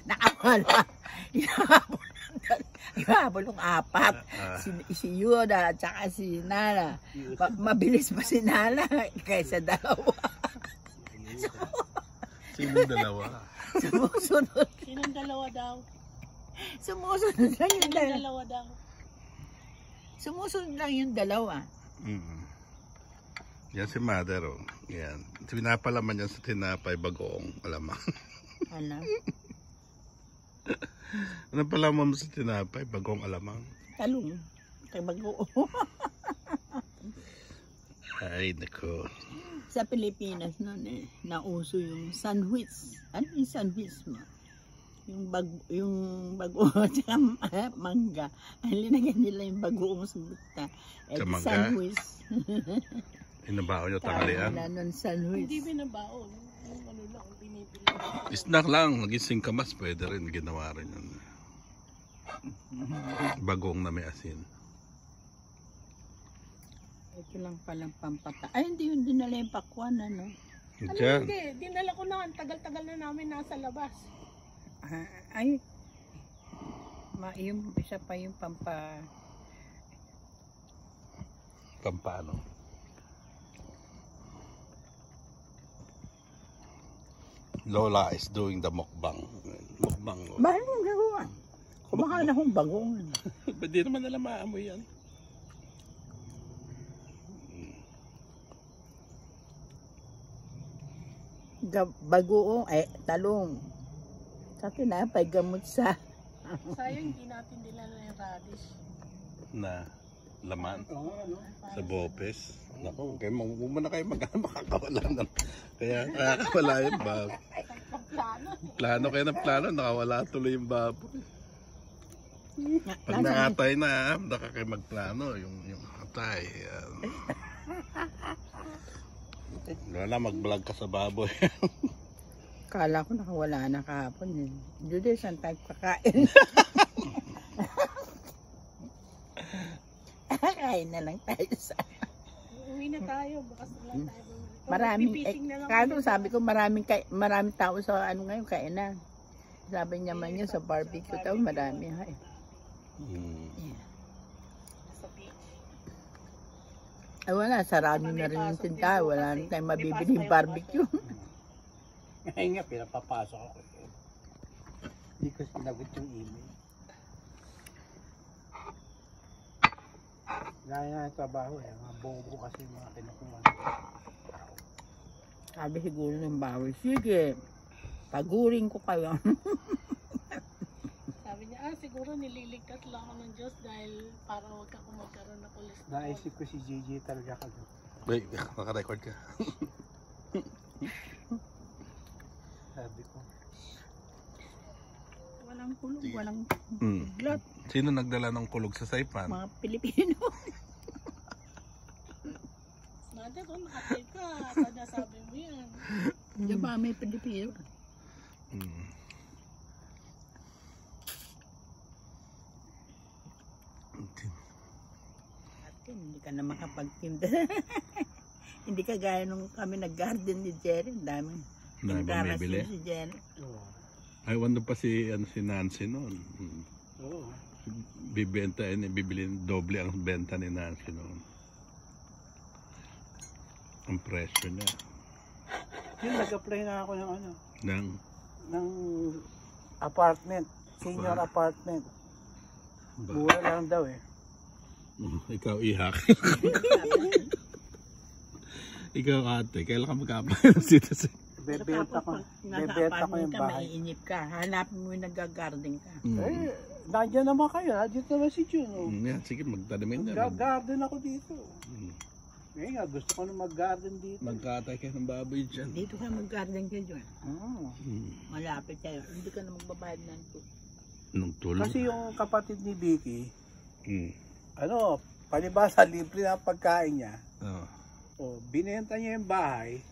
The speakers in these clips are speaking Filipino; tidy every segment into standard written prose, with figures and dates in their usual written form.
Nakawala. Ihabol ng apat. Si Yoda at saka si Nala. Mabilis pa si Nala kaysa dalawa. Sinong dalawa? Sumusunod. Sinong dalawa daw? Sumusunod lang yung Sinong dalawa daw? Sumusunod lang yung dalawa. Yan si Mother, oh. Yan. Pinapalaman yan sa tinapay bagoong alamang. Ano? Ano palaman mo sa tinapay bagoong alamang? Talong. Kay bago. Ay, nako. Sa Pilipinas noon nauso yung sandwich. Ano yung sandwich mo? Yung bago at mangga. Ang linagyan nila yung bagoong sa buta. Sa mangga? Sandwich. Inabao nyo tanghalian? Wala nun sandwich. Hindi binabaon. Yung ano lang, binibili. Snack lang, nagising kamas, pwede rin, ginawa rin yun. Bagong na may asin. Ito lang palang pampata. Ay, hindi yung dinala yung pakwan, ano? Diyan. Hindi, dinala ko na. Tagal-tagal na namin nasa labas. Ay, yung isa pa yung Pampano? Lola is doing the mukbang. Mukbang. bahal mong gagawa. Kumakain akong bagong. Ba't di naman nila maamoy yan? Bagoong, talong. Sa tinapay, gamot sa... Sayang, hindi natin dinala yung radish. Na laman sa bopes. Naku, kaya muna kayo makakawala na. Kaya nakakawala yung babo. Plano kayo ng plano, nakawala tuloy yung babo. Pag nakatay na, naka kayo magplano, yung atay. Wala, mag-vlog ka sa baboy. Kala ko nakawala na kahapon. Judy, saan tayo kakain? Kain na lang tayo sa... Uwi na tayo, bukas na lang tayo. Maraming, kano sabi ko maraming tao sa ano ngayon, kainan. Sabi niya man yun sa barbecue daw, marami. Yeah. Sa beach. Ay wala, sarado na rin yung tindahan. Wala na tayong mabibili yung barbecue. Ngayon nga, pinapapasok ako. Hindi ko sinagot yung email. Gaya nga yung trabaho mga bobo kasi mga kinukuha. Sabi siguro ng bawi, sige, pagurin ko kayo. Sabi niya, siguro nililigtas lang ako ng Diyos dahil para huwag ka magkaroon ng cholesterol. Naisip ko si JJ talaga ka doon. Wait, naka-record ka. Sabi ko. Walang kulog, walang blood. Sino nagdala ng kulog sa Saipan? Mga Pilipino. Nada ko, nakatay ka. Sana sabi mo yan. Yung mga may Pilipino. Hindi ka na makapagtinda. Hindi ka gaya nung kami nag-garden ni Jerry. Ang dami. Tindaras bumibili? si Jerry. Ay, wala pa si Nancy noon. Oo. Bibenta, bibili doble ang benta ni Nancy noon. Ang presyo niya. Yung nag-apply na ako ng ano? Ng Apartment. Senior apartment. Mura lang daw eh. Ikaw ihak. Ikaw ate, kailan ka mag-apply ng citizen? Bebenta ko yung bahay. Maiinip ka. Hanapin mo yung nag-garden ka. Eh, nandiyan naman kayo. Nandiyan naman si Jun. Yeah, sige, magtanimin na. Mag-garden ako dito. Ngayon nga, gusto ko na mag-garden dito. Magkatay kayo ng baboy dyan. Dito ka mag-garden ka dyan. Malapit tayo. Hindi ka na magbabayad ng tulong. Kasi yung kapatid ni Vicky, palibasa libre na pagkain niya. Binenta niya yung bahay.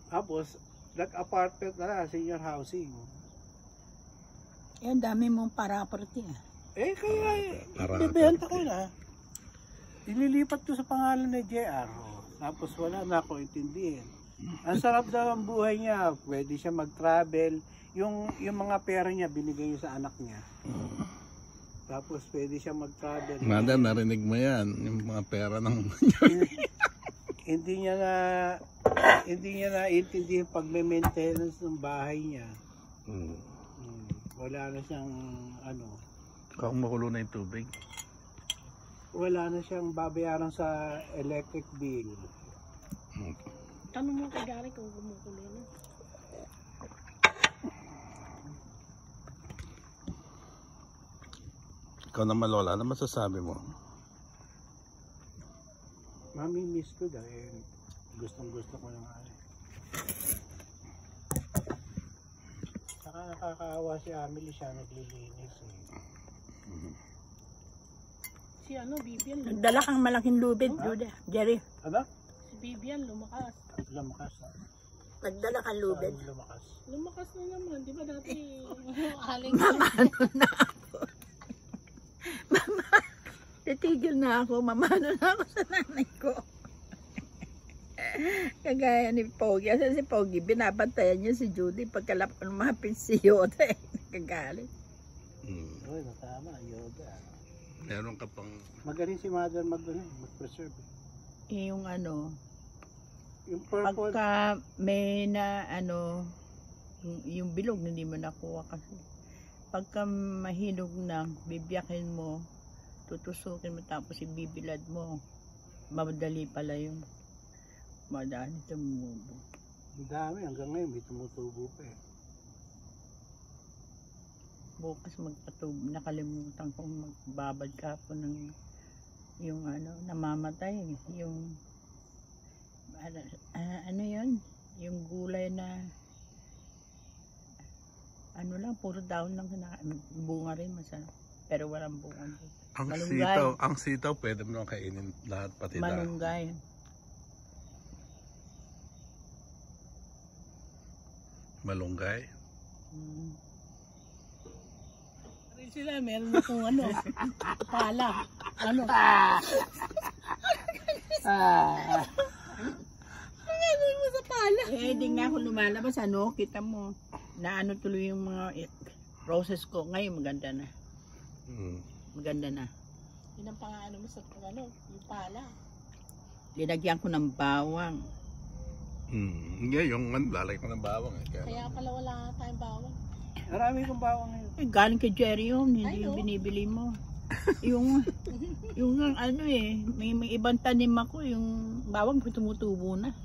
Tapos, nag-apartment na lang, senior housing. Eh, ang dami mong property ah. Eh, kaya, bibenta ko na. Ililipat ko sa pangalan ni JR. Tapos wala na ako intindihin. Ang sarap daw ang buhay niya. Pwede siya mag-travel. Yung mga pera niya, binigay niya sa anak niya. Tapos pwede siya mag-travel. Mada, narinig mo yan. Yung mga pera ng... hindi niya na intindihin pag may maintenance ng bahay niya. Wala na siyang Kung makulo na yung tubig. wala na siyang babayaran sa electric bill. Tanong mo kay Gary kung kumukulo na. Ikaw naman, Lola, ano masasabi mo? Mami-miss ko dahil gustong-gusto ko ng Saka nakakaawa si Amelie, siya naglilinis Si Vivian, Nagdala kang malaking lubid, Jude. Jerry. Ano? si Vivian lumakas. Lumakas. Nagdala kang lubid. Lumakas. Lumakas na naman, di ba dati aling Mamano na ako. Titigil na ako. Mamano na ako sa nanay ko. Kagaya ni Pogi. Kasi si Pogi, binabantayan niya si Judy. Pagkalap ng mga pinsiyote. Kagalit. Uy, tama, yoga. Meron ka pang... Magaling si mother mag-preserve. Yung Yung purple. pagka may na yung bilog hindi mo nakuha kasi. Pagka mahinog na, bibiyakin mo, tutusukin mo tapos ibibilad mo. Madali pala yung madali tumubo. Ang dami, hanggang ngayon may tumutubo pa eh. Bukas nakalimutan kong magbabad ka po ng yung namamatay, yung yun, yung gulay na lang, puro daon lang, bunga rin masarap, pero walang bunga. Ang sitaw, pwede mo nang kainin lahat, pati malunggay. Malunggay. sila, meron akong pala. Ano mo sa pala? Hindi nga ako lumalabas, kita mo, na tuloy yung mga roses ko. Ngayon maganda na. Maganda na. Yun ang pangaano mo sa yung pala. Linagyan ko ng bawang. Yung lalagay ko ng bawang. Kaya pala wala tayong bawang. Marami kong bawang ngayon. Galing kay Jerry yun, hindi yung binibili mo. yung may ibang tanim ako, yung bawang ko tumutubo na.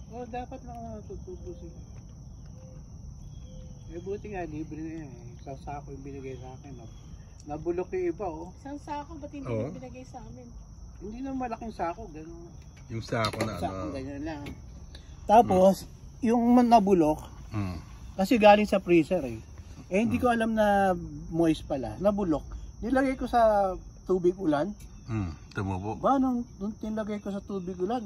Dapat na tutubo sila. Buti nga, libre na yan. Isang sako yung binigay sa akin. Nabulok yung iba Isang sako, ba't hindi mo binigay sa amin? Hindi na malaking sako, gano'n. Yung sako na Sako, ganyan lang. Tapos, yung nabulok, kasi galing sa freezer hindi ko alam na moist pala, nabulok. Nilagay ko sa tubig ulan. Tumubo. Nung nilagay ko sa tubig ulan,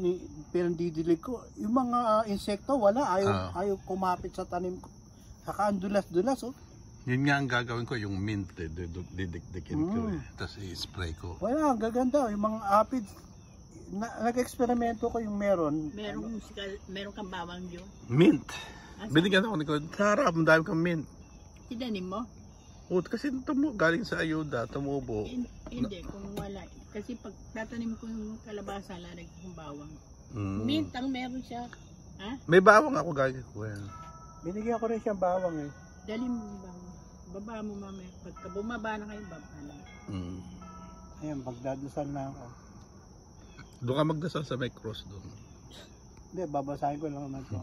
pinandidilig ko, yung mga insekto wala, ayaw kumapit sa tanim ko. Saka ang dulas-dulas Yun nga ang gagawin ko, yung mint, didikdikin ko tapos i-spray ko. Wala, ang gaganda, yung mga aphids. Nag-eksperimento ko yung meron. Meron kang bawang yun. Mint. Binigyan ako ni Claude. Sarap, ang dami kang mint. Tinanim mo? Kasi galing sa ayuda, tumubo. Hindi, kung wala. Kasi pag tatanim ko yung kalabasa, lalagay kong bawang. Mint ang meron siya. Ha? May bawang ako gagawin ko. Binigyan ko rin siyang bawang Dali mo yung bawang. Baba mo mamaya. Pagka bumaba na kayo, baba na. Ayan, magdadasal na ako. Doon ka magdasal sa may cross doon. Hindi, babasahin ko lang naman ito.